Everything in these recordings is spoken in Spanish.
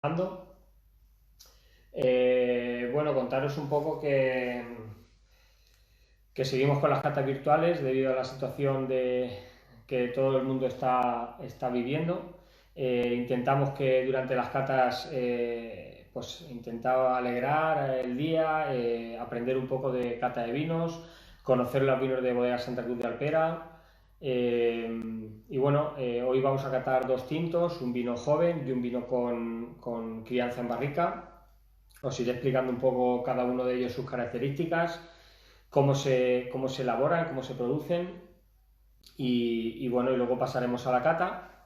Ando. Bueno, contaros un poco que seguimos con las catas virtuales debido a la situación que todo el mundo está viviendo. Intentamos que durante las catas, pues intentaba alegrar el día, aprender un poco de cata de vinos, conocer los vinos de Bodega Santa Cruz de Alpera. Y bueno, hoy vamos a catar dos tintos, un vino joven y un vino con crianza en barrica. Os iré explicando un poco cada uno de ellos sus características, cómo se elaboran, cómo se producen y bueno, y luego pasaremos a la cata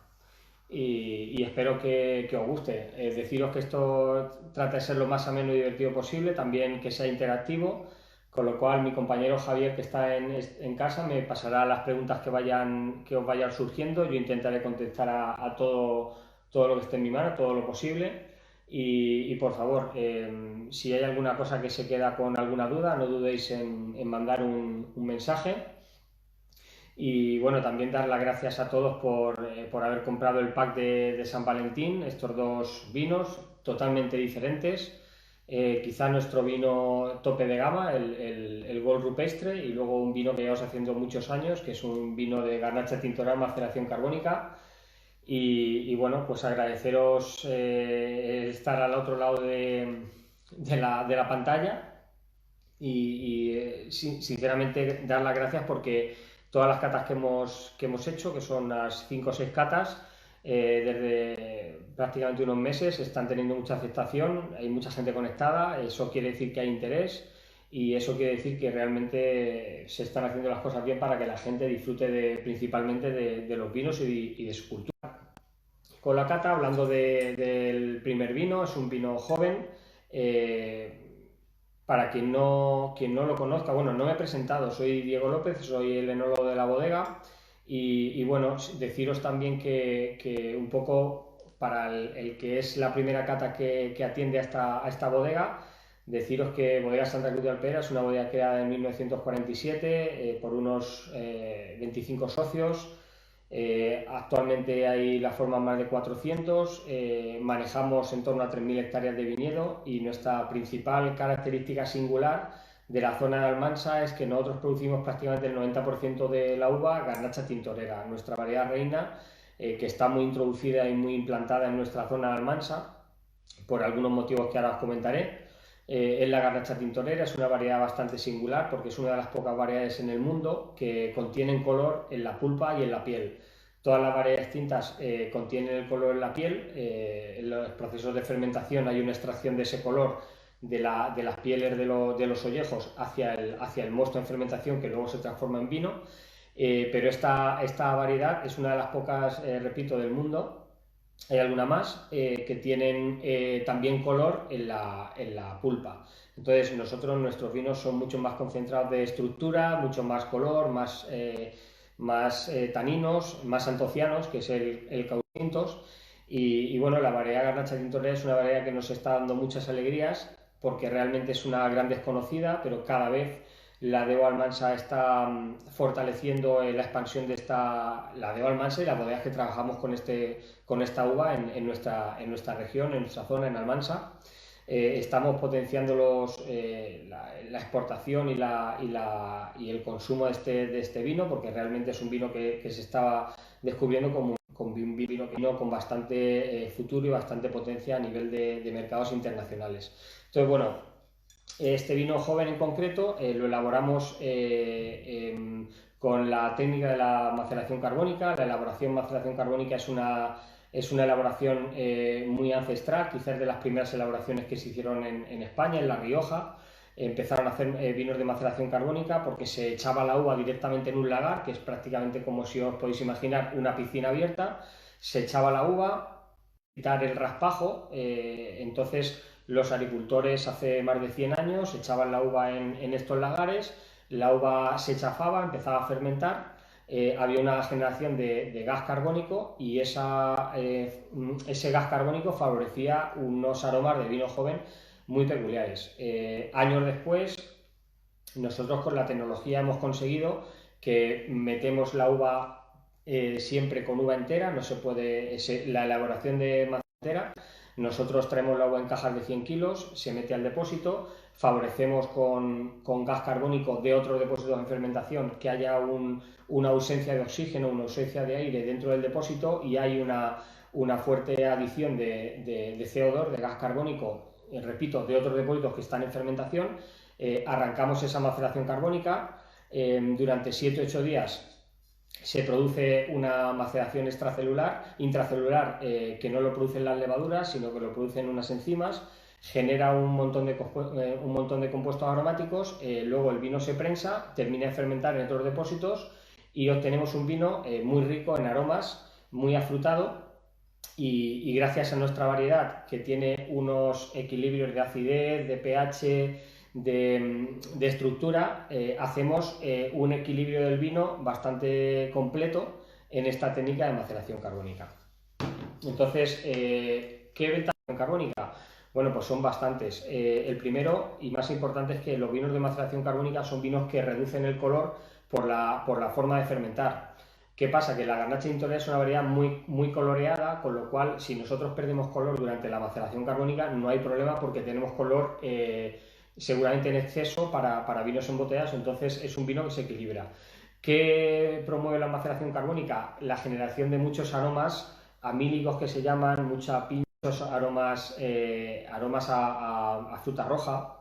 y espero que os guste. Deciros que esto trata de ser lo más ameno y divertido posible, también que sea interactivo, con lo cual mi compañero Javier, que está en casa, me pasará las preguntas que os vayan surgiendo. Yo intentaré contestar a todo lo que esté en mi mano, todo lo posible. Y por favor, si hay alguna cosa que se queda con alguna duda, no dudéis en mandar un mensaje. Y bueno, también dar las gracias a todos por haber comprado el pack de San Valentín, estos dos vinos totalmente diferentes. Quizá nuestro vino tope de gama, el Gold Rupestre, y luego un vino que llevamos haciendo muchos años, que es un vino de Garnacha Tintoral maceración carbónica. Y bueno, pues agradeceros estar al otro lado de la pantalla sinceramente dar las gracias porque todas las catas que hemos hecho, que son las 5 o 6 catas, desde prácticamente unos meses, están teniendo mucha aceptación, hay mucha gente conectada, eso quiere decir que hay interés y eso quiere decir que realmente se están haciendo las cosas bien para que la gente disfrute principalmente de los vinos y de su cultura. Con la cata, hablando del primer vino, es un vino joven. eh, para quien no lo conozca, bueno, no me he presentado, soy Diego López, soy el enólogo de la bodega y bueno, deciros también que un poco para el que es la primera cata que atiende a esta bodega, deciros que Bodega Santa Cruz de Alpera es una bodega creada en 1947 por unos 25 socios. Actualmente hay la forma más de 400, manejamos en torno a 3.000 hectáreas de viñedo y nuestra principal característica singular de la zona de Almansa es que nosotros producimos prácticamente el 90% de la uva Garnacha Tintorera, nuestra variedad reina, que está muy introducida y muy implantada en nuestra zona de Almansa por algunos motivos que ahora os comentaré. Es la Garnacha Tintorera, es una variedad bastante singular porque es una de las pocas variedades en el mundo que contienen color en la pulpa y en la piel. Todas las variedades tintas contienen el color en la piel. En los procesos de fermentación hay una extracción de ese color de las pieles de los ollejos hacia el mosto en fermentación que luego se transforma en vino. Pero esta variedad es una de las pocas, repito, del mundo. Hay alguna más que tienen también color en la pulpa. Entonces nuestros vinos son mucho más concentrados de estructura, mucho más color, más taninos, más antocianos, que es el Cauquintos. Y bueno, la variedad Garnacha Tintorera es una variedad que nos está dando muchas alegrías porque realmente es una gran desconocida, pero cada vez la Deo Almansa está fortaleciendo la expansión la Deo Almansa y las bodegas que trabajamos con esta uva en nuestra región, en nuestra zona, en Almansa. Estamos potenciando la exportación y el consumo de este vino porque realmente es un vino que se estaba descubriendo como un vino con bastante futuro y bastante potencia a nivel de mercados internacionales. Entonces, bueno, este vino joven en concreto lo elaboramos con la técnica de la maceración carbónica. La maceración carbónica es una elaboración muy ancestral, quizás de las primeras elaboraciones que se hicieron en España, en La Rioja. Empezaron a hacer vinos de maceración carbónica porque se echaba la uva directamente en un lagar, que es prácticamente como si os podéis imaginar una piscina abierta. Se echaba la uva, quitar el raspajo, entonces los agricultores hace más de 100 años echaban la uva en estos lagares, la uva se chafaba, empezaba a fermentar, había una generación de gas carbónico y ese gas carbónico favorecía unos aromas de vino joven muy peculiares. Años después, nosotros con la tecnología hemos conseguido que metemos la uva siempre con uva entera, no se puede, la elaboración de maza entera, Nosotros traemos la uva en cajas de 100 kilos, se mete al depósito, favorecemos con gas carbónico de otros depósitos en fermentación que haya una ausencia de oxígeno, una ausencia de aire dentro del depósito y hay una fuerte adición de CO2, de gas carbónico, repito, de otros depósitos que están en fermentación. Arrancamos esa maceración carbónica, durante 7-8 días se produce una maceración intracelular, que no lo producen las levaduras, sino que lo producen unas enzimas, genera un montón de compuestos aromáticos, luego el vino se prensa, termina de fermentar en otros depósitos y obtenemos un vino muy rico en aromas, muy afrutado y gracias a nuestra variedad que tiene unos equilibrios de acidez, de pH, de estructura, hacemos un equilibrio del vino bastante completo en esta técnica de maceración carbónica. Entonces, ¿qué ventajas de carbónica? Bueno, pues son bastantes. El primero y más importante es que los vinos de maceración carbónica son vinos que reducen el color por la forma de fermentar. ¿Qué pasa? Que la Garnacha Tintorea es una variedad muy coloreada, con lo cual si nosotros perdemos color durante la maceración carbónica no hay problema porque tenemos color seguramente en exceso para vinos embotellados, entonces es un vino que se equilibra. ¿Qué promueve la maceración carbónica? La generación de muchos aromas amílicos que se llaman, muchos aromas, a fruta roja,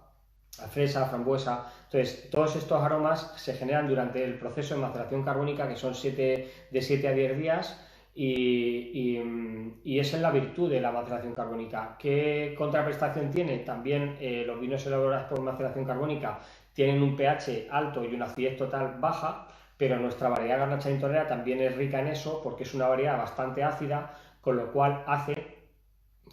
a fresa, a frambuesa. Entonces, todos estos aromas se generan durante el proceso de maceración carbónica, que son de 7 a 10 días, y esa es la virtud de la maceración carbónica. ¿Qué contraprestación tiene? También los vinos elaborados por maceración carbónica tienen un pH alto y una acidez total baja, pero nuestra variedad Garnacha Tintorea también es rica en eso, porque es una variedad bastante ácida, con lo cual hace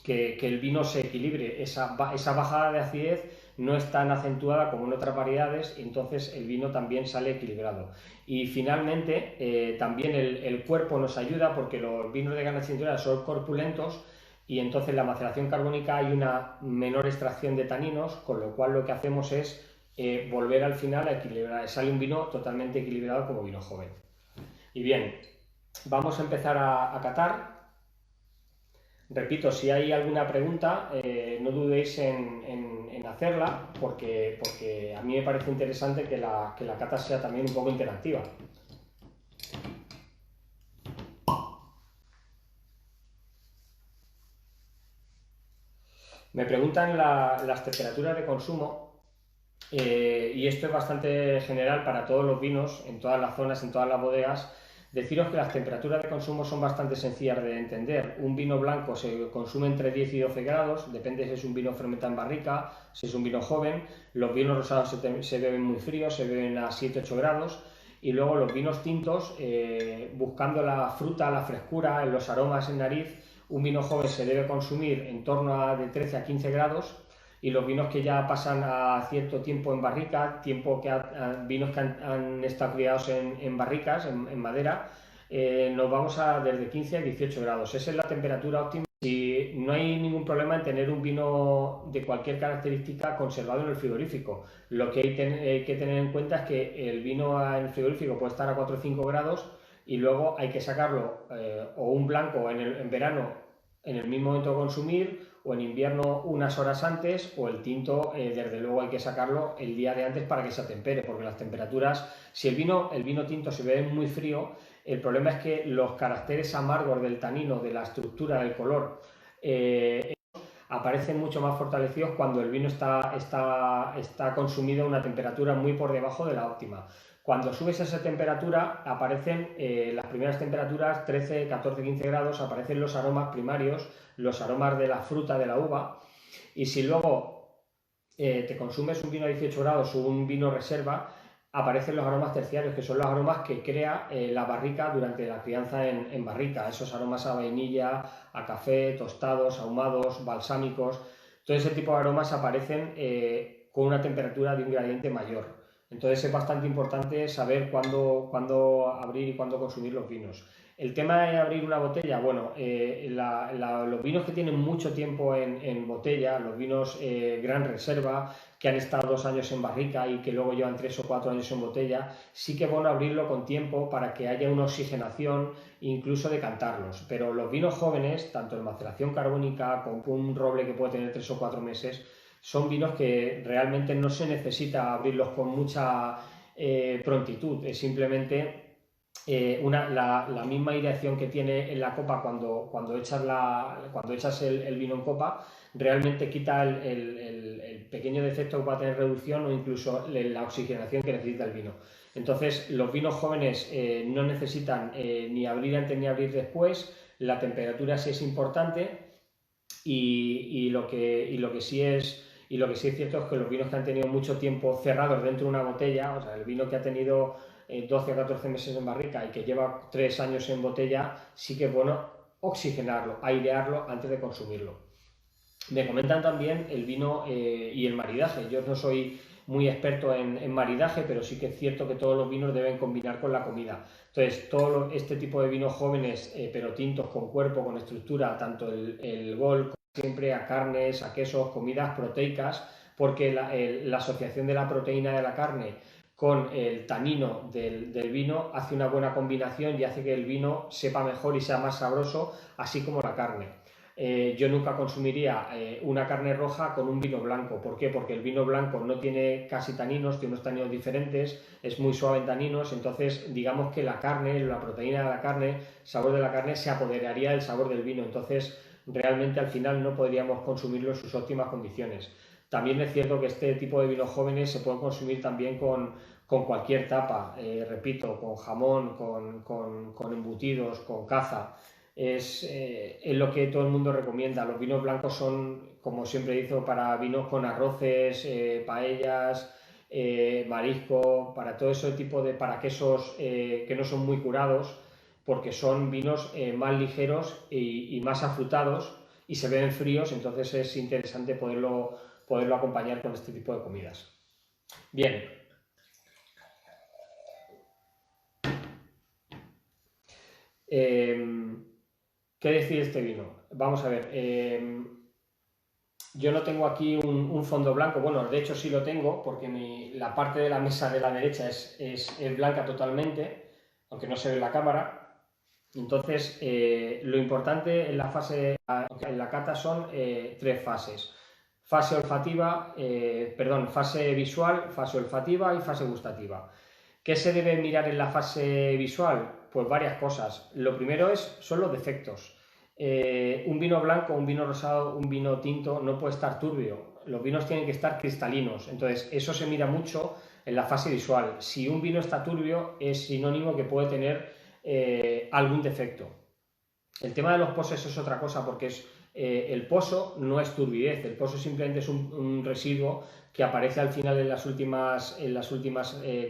que el vino se equilibre. Esa bajada de acidez no es tan acentuada como en otras variedades, y entonces el vino también sale equilibrado. Y finalmente, también el cuerpo nos ayuda porque los vinos de Garnacha Tintorea son corpulentos y entonces en la maceración carbónica hay una menor extracción de taninos, con lo cual lo que hacemos es volver al final a equilibrar. Sale un vino totalmente equilibrado como vino joven. Y bien, vamos a empezar a catar. Repito, si hay alguna pregunta, no dudéis en hacerla, porque a mí me parece interesante que la cata sea también un poco interactiva. Me preguntan las temperaturas de consumo, y esto es bastante general para todos los vinos, en todas las zonas, en todas las bodegas. Deciros que las temperaturas de consumo son bastante sencillas de entender. Un vino blanco se consume entre 10 y 12 grados, depende si es un vino fermentado en barrica, si es un vino joven. Los vinos rosados se beben muy fríos, se beben a 7-8 grados. Y luego los vinos tintos, buscando la fruta, la frescura, los aromas en nariz, un vino joven se debe consumir en torno a de 13 a 15 grados. Y los vinos que ya pasan a cierto tiempo en barrica, vinos que han estado criados en barricas, en madera, nos vamos a desde 15 a 18 grados. Esa es la temperatura óptima. Y no hay ningún problema en tener un vino de cualquier característica conservado en el frigorífico. Lo que hay que tener en cuenta es que el vino en el frigorífico puede estar a 4 o 5 grados y luego hay que sacarlo, o un blanco en verano en el mismo momento de consumir, o en invierno unas horas antes, o el tinto, desde luego hay que sacarlo el día de antes para que se atempere, porque las temperaturas, si el vino tinto se bebe muy frío, el problema es que los caracteres amargos del tanino, de la estructura, del color, aparecen mucho más fortalecidos cuando el vino está consumido a una temperatura muy por debajo de la óptima. Cuando subes esa temperatura, aparecen las primeras temperaturas, 13, 14, 15 grados, aparecen los aromas primarios, los aromas de la fruta, de la uva, y si luego te consumes un vino a 18 grados o un vino reserva, aparecen los aromas terciarios, que son los aromas que crea la barrica durante la crianza en barrica, esos aromas a vainilla, a café, tostados, ahumados, balsámicos. Todo ese tipo de aromas aparecen con una temperatura de un gradiente mayor. Entonces es bastante importante saber cuándo abrir y cuándo consumir los vinos. El tema de abrir una botella, bueno, los vinos que tienen mucho tiempo en botella, los vinos Gran Reserva, que han estado 2 años en barrica y que luego llevan 3 o 4 años en botella, sí que es bueno abrirlo con tiempo para que haya una oxigenación, incluso decantarlos. Pero los vinos jóvenes, tanto en maceración carbónica como un roble que puede tener 3 o 4 meses, son vinos que realmente no se necesita abrirlos con mucha prontitud, es simplemente la misma aireación que tiene en la copa cuando echas el vino en copa, realmente quita el pequeño defecto que va a tener reducción o incluso la oxigenación que necesita el vino. Entonces, los vinos jóvenes no necesitan ni abrir antes ni abrir después, la temperatura sí es importante y lo que sí es cierto es que los vinos que han tenido mucho tiempo cerrados dentro de una botella, o sea, el vino que ha tenido 12 o 14 meses en barrica y que lleva 3 años en botella, sí que es bueno oxigenarlo, airearlo antes de consumirlo. Me comentan también el vino y el maridaje. Yo no soy muy experto en maridaje, pero sí que es cierto que todos los vinos deben combinar con la comida. Entonces, todo este tipo de vinos jóvenes, pero tintos, con cuerpo, con estructura, tanto el Gol, siempre a carnes, a quesos, comidas proteicas, porque la asociación de la proteína de la carne con el tanino del vino hace una buena combinación y hace que el vino sepa mejor y sea más sabroso, así como la carne. Yo nunca consumiría una carne roja con un vino blanco. ¿Por qué? Porque el vino blanco no tiene casi taninos, tiene unos taninos diferentes, es muy suave en taninos, entonces digamos que la carne, la proteína de la carne, el sabor de la carne se apoderaría del sabor del vino, entonces realmente al final no podríamos consumirlo en sus óptimas condiciones. También es cierto que este tipo de vinos jóvenes se pueden consumir también con cualquier tapa, repito, con jamón, con embutidos, con caza. Es lo que todo el mundo recomienda. Los vinos blancos son, como siempre digo, para vinos con arroces, paellas, marisco, para todo ese tipo de, para quesos que no son muy curados, porque son vinos más ligeros y más afrutados y se ven fríos, entonces es interesante poderlo acompañar con este tipo de comidas. Bien. ¿Qué decir este vino? Vamos a ver. Yo no tengo aquí un fondo blanco. Bueno, de hecho sí lo tengo, porque la parte de la mesa de la derecha es blanca totalmente, aunque no se ve en la cámara. Entonces, lo importante en la cata son 3 fases. Fase olfativa, fase visual, fase olfativa y fase gustativa. ¿Qué se debe mirar en la fase visual? Pues varias cosas. Lo primero son los defectos. Un vino blanco, un vino rosado, un vino tinto no puede estar turbio. Los vinos tienen que estar cristalinos. Entonces, eso se mira mucho en la fase visual. Si un vino está turbio, es sinónimo que puede tener algún defecto. El tema de los poses es otra cosa, porque el pozo no es turbidez, el pozo simplemente es un residuo que aparece al final en las últimas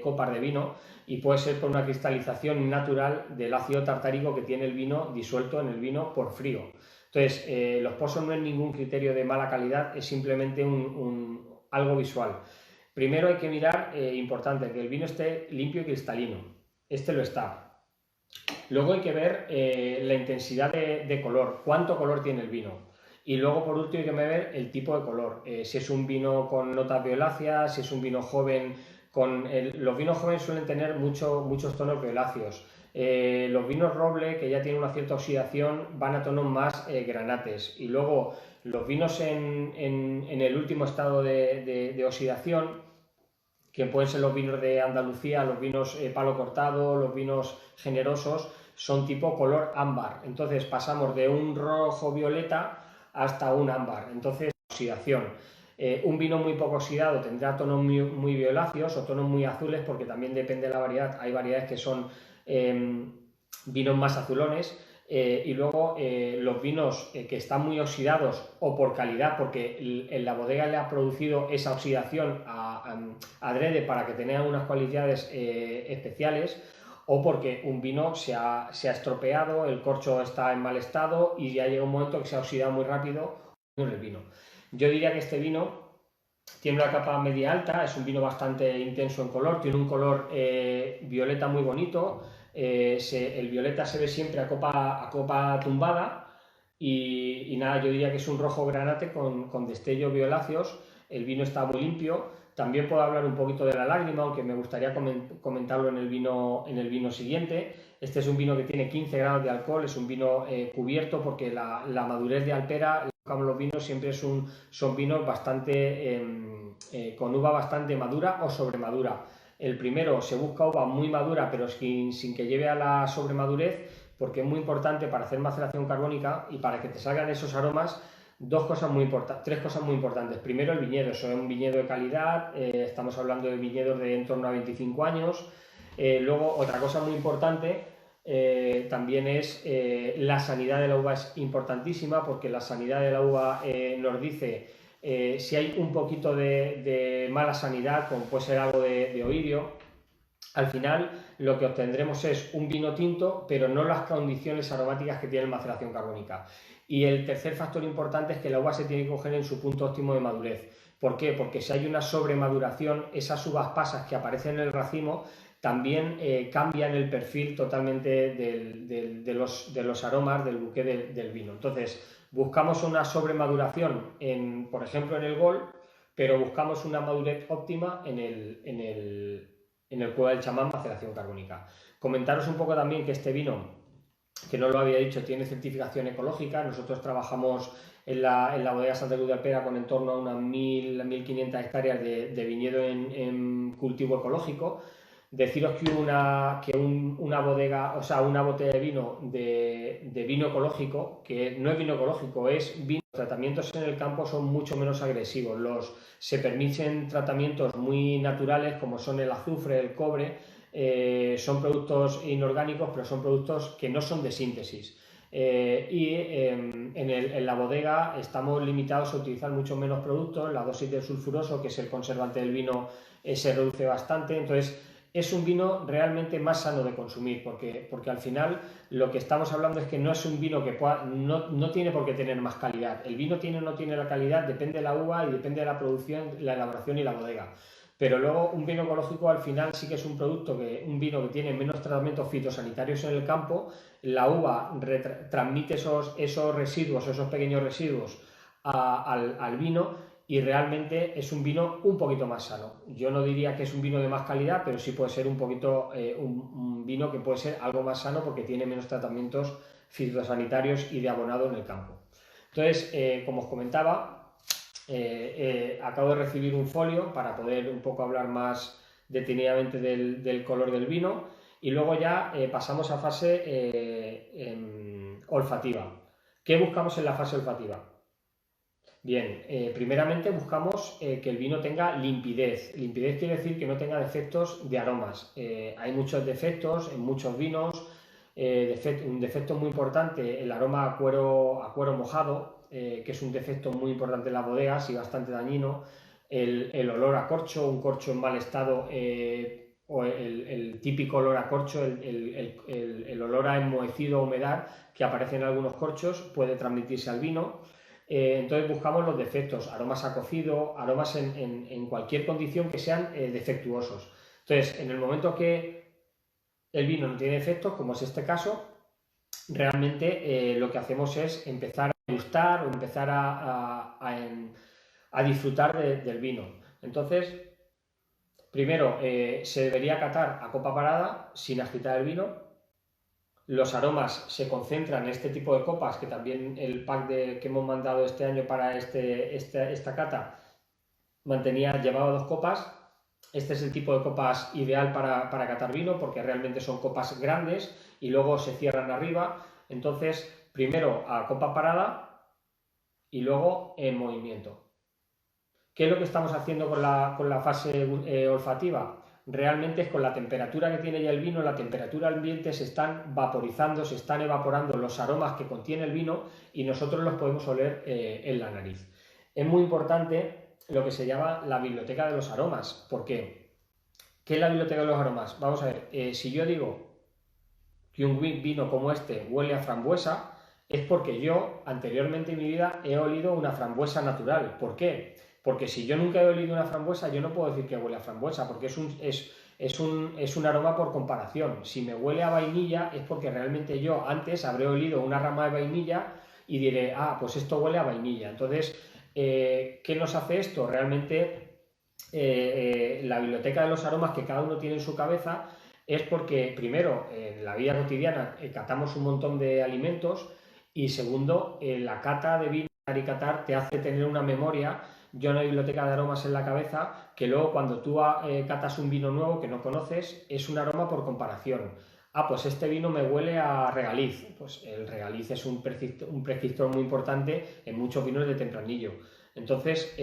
copas de vino y puede ser por una cristalización natural del ácido tartárico que tiene el vino disuelto en el vino por frío. Entonces, los pozos no es ningún criterio de mala calidad, es simplemente algo visual. Primero hay que mirar, importante, que el vino esté limpio y cristalino. Este lo está. Luego hay que ver la intensidad de color, cuánto color tiene el vino. Y luego, por último, hay que ver el tipo de color. Si es un vino con notas violáceas, si es un vino joven. Los vinos jóvenes suelen tener muchos tonos violáceos. Los vinos roble, que ya tienen una cierta oxidación, van a tonos más granates. Y luego, los vinos en el último estado de oxidación, que pueden ser los vinos de Andalucía, los vinos palo cortado, los vinos generosos, son tipo color ámbar. Entonces pasamos de un rojo violeta hasta un ámbar. Entonces, oxidación. Un vino muy poco oxidado tendrá tonos muy violáceos o tonos muy azules, porque también depende de la variedad. Hay variedades que son vinos más azulones. Y luego los vinos que están muy oxidados o por calidad, porque en la bodega le ha producido esa oxidación adrede para que tenga unas cualidades especiales, o porque un vino se ha estropeado, el corcho está en mal estado y ya llega un momento que se ha oxidado muy rápido en el vino. Yo diría que este vino tiene una capa media alta, es un vino bastante intenso en color, tiene un color violeta muy bonito, el violeta se ve siempre a copa tumbada y nada, yo diría que es un rojo granate con destellos violáceos. El vino está muy limpio. También puedo hablar un poquito de la lágrima, aunque me gustaría comentarlo en el vino siguiente. Este es un vino que tiene 15 grados de alcohol, es un vino cubierto porque la madurez de Alpera, los vinos siempre son vinos bastante con uva bastante madura o sobremadura. El primero se busca uva muy madura pero sin que lleve a la sobremadurez, porque es muy importante para hacer maceración carbónica y para que te salgan esos aromas. Tres cosas muy importantes. Primero, el viñedo. Eso es un viñedo de calidad, estamos hablando de viñedos de en torno a 25 años. Luego, otra cosa muy importante también es la sanidad de la uva. Es importantísima porque la sanidad de la uva nos dice si hay un poquito de mala sanidad, como puede ser algo de oidio. Al final lo que obtendremos es un vino tinto, pero no las condiciones aromáticas que tiene la maceración carbónica. Y el tercer factor importante es que la uva se tiene que coger en su punto óptimo de madurez. ¿Por qué? Porque si hay una sobremaduración, esas uvas pasas que aparecen en el racimo también cambian el perfil totalmente de los aromas del buque del vino. Entonces, buscamos una sobremaduración, por ejemplo, en el Gol, pero buscamos una madurez óptima en el Cueva del Chamán, maceración carbónica. Comentaros un poco también que este vino, que no lo había dicho, tiene certificación ecológica. Nosotros trabajamos en la bodega Santa Cruz de Alpera con en torno a unas 1.500 hectáreas de viñedo en cultivo ecológico. Deciros que una bodega, o sea, una botella de vino de vino ecológico, que no es vino ecológico, es vino. Los tratamientos en el campo son mucho menos agresivos. Se permiten tratamientos muy naturales como son el azufre, el cobre. Son productos inorgánicos, pero son productos que no son de síntesis. En la bodega estamos limitados a utilizar mucho menos productos. La dosis de sulfuroso, que es el conservante del vino, se reduce bastante. Entonces, es un vino realmente más sano de consumir, porque al final lo que estamos hablando es que no es un vino que no tiene por qué tener más calidad. El vino tiene o no tiene la calidad, depende de la uva y depende de la producción, la elaboración y la bodega. Pero luego un vino ecológico al final sí que es un vino que tiene menos tratamientos fitosanitarios en el campo. La uva transmite esos residuos, esos pequeños residuos al vino, y realmente es un vino un poquito más sano. Yo no diría que es un vino de más calidad, pero sí puede ser un poquito un vino que puede ser algo más sano porque tiene menos tratamientos fitosanitarios y de abonado en el campo. Entonces, como os comentaba, acabo de recibir un folio para poder un poco hablar más detenidamente del color del vino, y luego ya pasamos a fase olfativa. ¿Qué buscamos en la fase olfativa? Bien, primeramente buscamos que el vino tenga limpidez. Limpidez quiere decir que no tenga defectos de aromas. Hay muchos defectos en muchos vinos. Un defecto muy importante, el aroma a cuero mojado, que es un defecto muy importante en las bodegas y bastante dañino. El olor a corcho, un corcho en mal estado, o el típico olor a corcho, el olor a enmohecido o humedad que aparece en algunos corchos, puede transmitirse al vino. Entonces buscamos los defectos, aromas a cocido, aromas en cualquier condición que sean defectuosos. Entonces, en el momento que el vino no tiene defectos, como es este caso, realmente lo que hacemos es empezar a gustar o empezar a disfrutar del vino. Entonces, primero se debería catar a copa parada sin agitar el vino. Los aromas se concentran en este tipo de copas, que también el pack que hemos mandado este año para esta cata llevaba 2 copas. Este es el tipo de copas ideal para catar vino, porque realmente son copas grandes y luego se cierran arriba. Entonces, primero a copa parada y luego en movimiento. ¿Qué es lo que estamos haciendo con la fase olfativa? Realmente es con la temperatura que tiene ya el vino, la temperatura ambiente, se están vaporizando, se están evaporando los aromas que contiene el vino y nosotros los podemos oler en la nariz. Es muy importante lo que se llama la biblioteca de los aromas. ¿Por qué? ¿Qué es la biblioteca de los aromas? Vamos a ver, si yo digo que un vino como este huele a frambuesa, es porque yo anteriormente en mi vida he olido una frambuesa natural. ¿Por qué? Porque si yo nunca he olido una frambuesa, yo no puedo decir que huele a frambuesa, porque es un aroma por comparación. Si me huele a vainilla es porque realmente yo antes habré olido una rama de vainilla y diré, ah, pues esto huele a vainilla. Entonces, ¿qué nos hace esto? Realmente la biblioteca de los aromas que cada uno tiene en su cabeza es porque, primero, en la vida cotidiana catamos un montón de alimentos y segundo, la cata de vino y catar te hace tener una memoria, yo una biblioteca de aromas en la cabeza, que luego cuando tú catas un vino nuevo que no conoces, es un aroma por comparación. Ah, pues este vino me huele a regaliz. Pues el regaliz es un prescriptor muy importante en muchos vinos de tempranillo. Entonces,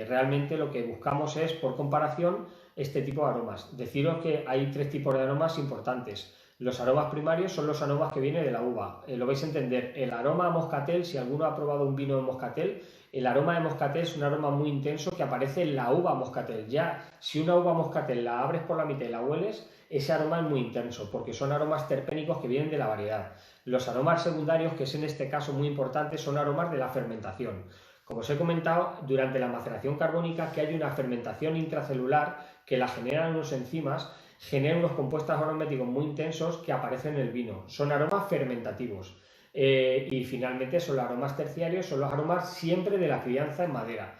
realmente lo que buscamos es, por comparación, este tipo de aromas. Deciros que hay tres tipos de aromas importantes. Los aromas primarios son los aromas que vienen de la uva. Lo vais a entender. El aroma a moscatel, si alguno ha probado un vino de moscatel, el aroma de moscatel es un aroma muy intenso que aparece en la uva moscatel. Ya, si una uva moscatel la abres por la mitad y la hueles, ese aroma es muy intenso, porque son aromas terpénicos que vienen de la variedad. Los aromas secundarios, que es en este caso muy importante, son aromas de la fermentación. Como os he comentado, durante la maceración carbónica, que hay una fermentación intracelular que la generan unos enzimas, generan unos compuestos aromáticos muy intensos que aparecen en el vino. Son aromas fermentativos. Y finalmente son los aromas terciarios, son los aromas siempre de la crianza en madera.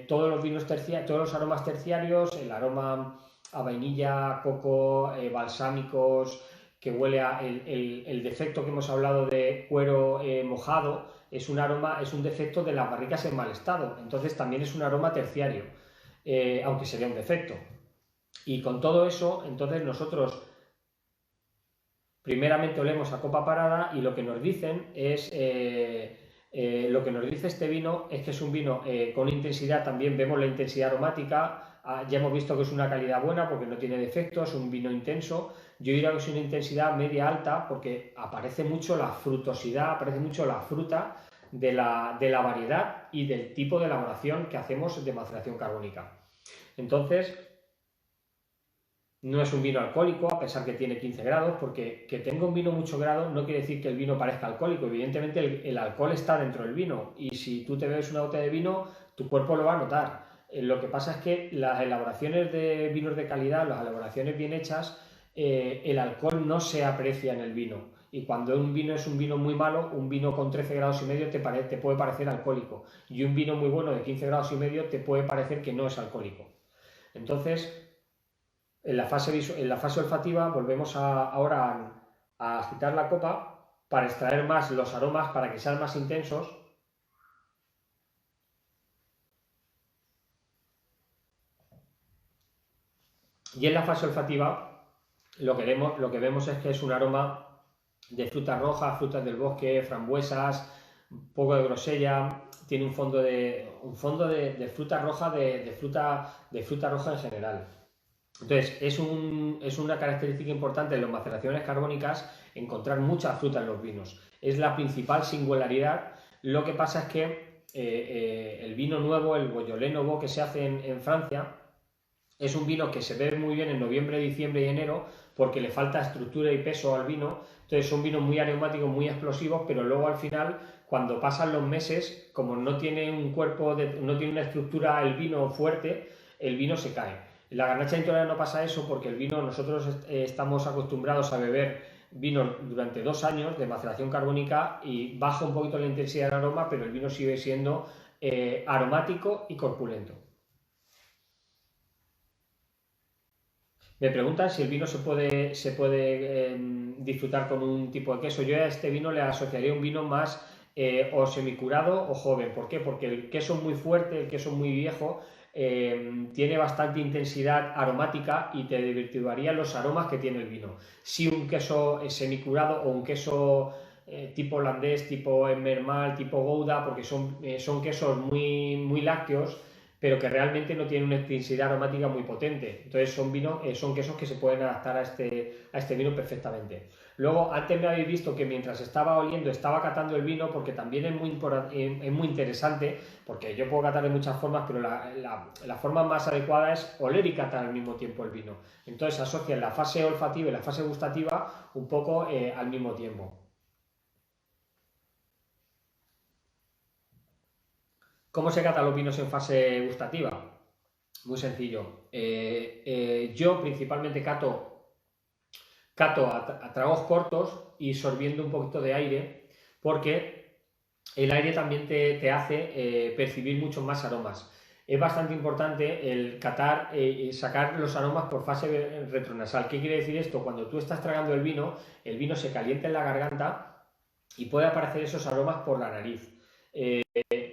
Todos los vinos terciarios, todos los aromas terciarios, el aroma a vainilla, coco, balsámicos, que huele a el defecto que hemos hablado de cuero mojado, es un aroma, es un defecto de las barricas en mal estado. Entonces también es un aroma terciario, aunque sería un defecto. Y con todo eso, entonces nosotros primeramente olemos a copa parada y lo que nos dicen es, lo que nos dice este vino es que es un vino con intensidad, también vemos la intensidad aromática, ya hemos visto que es una calidad buena porque no tiene defectos, es un vino intenso. Yo diría que es una intensidad media alta porque aparece mucho la frutosidad, aparece mucho la fruta de la variedad y del tipo de elaboración que hacemos de maceración carbónica. Entonces, no es un vino alcohólico, a pesar que tiene 15 grados, porque que tenga un vino mucho grado no quiere decir que el vino parezca alcohólico. Evidentemente el alcohol está dentro del vino y si tú te bebes una botella de vino, tu cuerpo lo va a notar. Lo que pasa es que las elaboraciones de vinos de calidad, las elaboraciones bien hechas, el alcohol no se aprecia en el vino. Y cuando un vino es un vino muy malo, un vino con 13 grados y medio te puede parecer alcohólico. Y un vino muy bueno de 15 grados y medio te puede parecer que no es alcohólico. Entonces, en la fase olfativa volvemos ahora a agitar la copa para extraer más los aromas, para que sean más intensos. Y en la fase olfativa lo que vemos es que es un aroma de frutas rojas, frutas del bosque, frambuesas, un poco de grosella, tiene un fondo de fruta roja, de fruta roja en general. Entonces, es una característica importante de las maceraciones carbónicas encontrar mucha fruta en los vinos. Es la principal singularidad. Lo que pasa es que el vino nuevo, el Beaujolais Nouveau que se hace en Francia, es un vino que se bebe muy bien en noviembre, diciembre y enero porque le falta estructura y peso al vino. Entonces son vinos muy aromáticos, muy explosivos, pero luego al final, cuando pasan los meses, como no tiene un cuerpo, no tiene una estructura el vino fuerte, el vino se cae. En la Garnacha Intolerable no pasa eso porque el vino, nosotros estamos acostumbrados a beber vino durante 2 años de maceración carbónica y baja un poquito la intensidad del aroma, pero el vino sigue siendo aromático y corpulento. Me preguntan si el vino se puede disfrutar con un tipo de queso. Yo a este vino le asociaría un vino más o semicurado o joven. ¿Por qué? Porque el queso muy fuerte, el queso muy viejo, tiene bastante intensidad aromática y te desvirtuaría los aromas que tiene el vino. Si un queso semicurado o un queso tipo holandés, tipo Emmermal, tipo Gouda, porque son quesos muy, muy lácteos, pero que realmente no tienen una intensidad aromática muy potente. Entonces son quesos que se pueden adaptar a este vino perfectamente. Luego, antes me habéis visto que mientras estaba oliendo, estaba catando el vino, porque también es muy interesante, porque yo puedo catar de muchas formas, pero la forma más adecuada es oler y catar al mismo tiempo el vino. Entonces asocian la fase olfativa y la fase gustativa un poco al mismo tiempo. ¿Cómo se catan los vinos en fase gustativa? Muy sencillo. Yo principalmente cato a tragos cortos y sorbiendo un poquito de aire, porque el aire también te hace percibir muchos más aromas. Es bastante importante el catar y sacar los aromas por fase retronasal. ¿Qué quiere decir esto? Cuando tú estás tragando el vino se calienta en la garganta y puede aparecer esos aromas por la nariz.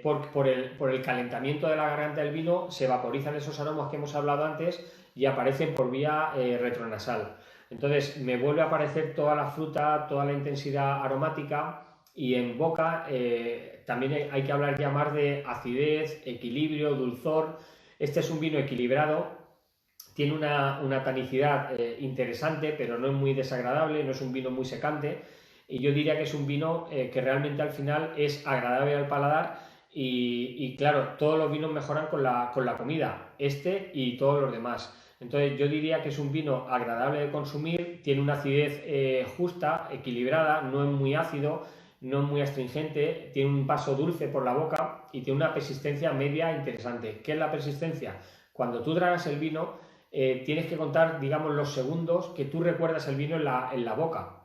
Por el calentamiento de la garganta del vino se vaporizan esos aromas que hemos hablado antes y aparecen por vía retronasal. Entonces me vuelve a aparecer toda la fruta, toda la intensidad aromática y en boca también hay que llamar de acidez, equilibrio, dulzor. Este es un vino equilibrado, tiene una tanicidad interesante, pero no es muy desagradable, no es un vino muy secante. Y yo diría que es un vino que realmente al final es agradable al paladar y claro, todos los vinos mejoran con la comida, este y todos los demás. Entonces yo diría que es un vino agradable de consumir, tiene una acidez justa, equilibrada, no es muy ácido, no es muy astringente, tiene un paso dulce por la boca y tiene una persistencia media interesante. ¿Qué es la persistencia? Cuando tú tragas el vino, tienes que contar, digamos, los segundos que tú recuerdas el vino en la boca.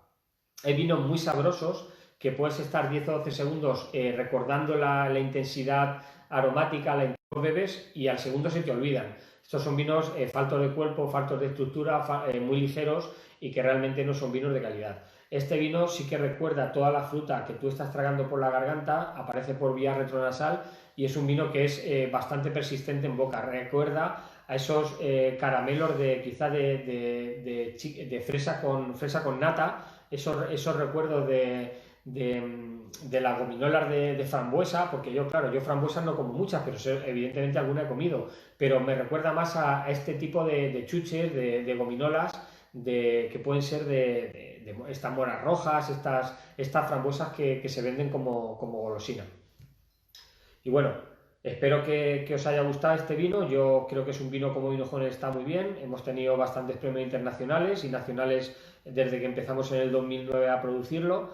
Hay vinos muy sabrosos que puedes estar 10 o 12 segundos recordando la intensidad aromática, la bebes y al segundo se te olvidan. Estos son vinos faltos de cuerpo, faltos de estructura, muy ligeros y que realmente no son vinos de calidad. Este vino sí que recuerda toda la fruta que tú estás tragando por la garganta, aparece por vía retronasal y es un vino que es bastante persistente en boca. Recuerda a esos caramelos quizá de fresa con nata, esos recuerdos de las gominolas de frambuesa, porque yo frambuesas no como muchas, pero evidentemente alguna he comido, pero me recuerda más a este tipo de chuches, de gominolas, que pueden ser de estas moras rojas, estas frambuesas que se venden como golosina. Y bueno, espero que os haya gustado este vino. Yo creo que es un vino como vino joven, está muy bien. Hemos tenido bastantes premios internacionales y nacionales desde que empezamos en el 2009 a producirlo.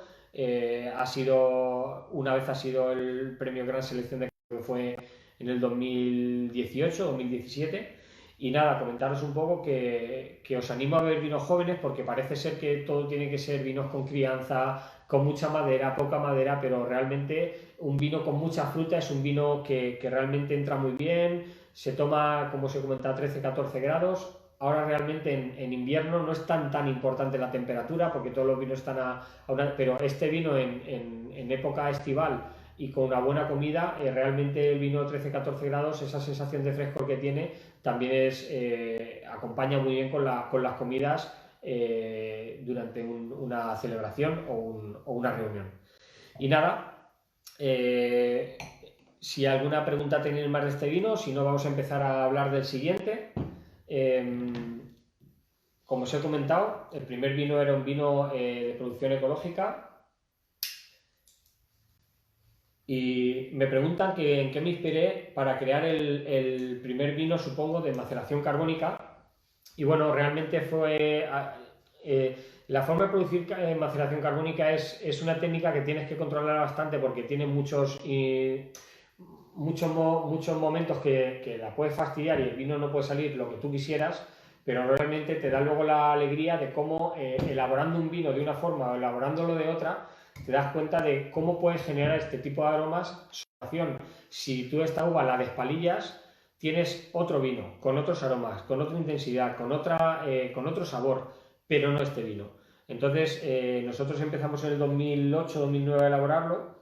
Una vez ha sido el premio Gran Selección de que fue en el 2018, 2017. Y nada, comentaros un poco que os animo a beber vinos jóvenes porque parece ser que todo tiene que ser vinos con crianza, con mucha madera, poca madera, pero realmente un vino con mucha fruta es un vino que realmente entra muy bien, se toma, como os he comentado, 13-14 grados. Ahora realmente en invierno no es tan importante la temperatura porque todos los vinos están pero este vino en época estival y con una buena comida, realmente el vino 13-14 grados, esa sensación de frescor que tiene, también acompaña muy bien con las comidas durante una celebración o una reunión. Y nada, si alguna pregunta tenéis más de este vino, si no vamos a empezar a hablar del siguiente. Como os he comentado, el primer vino era un vino de producción ecológica. Y me preguntan que en qué me inspiré para crear el primer vino, supongo, de maceración carbónica. Y bueno, realmente fue... la forma de producir maceración carbónica es una técnica que tienes que controlar bastante porque tiene muchos momentos que la puedes fastidiar y el vino no puede salir lo que tú quisieras, pero realmente te da luego la alegría de cómo elaborando un vino de una forma o elaborándolo de otra, te das cuenta de cómo puedes generar este tipo de aromas. Si tú esta uva la despalillas, tienes otro vino, con otros aromas, con otra intensidad, con otro sabor, pero no este vino. Entonces, nosotros empezamos en el 2008-2009 a elaborarlo,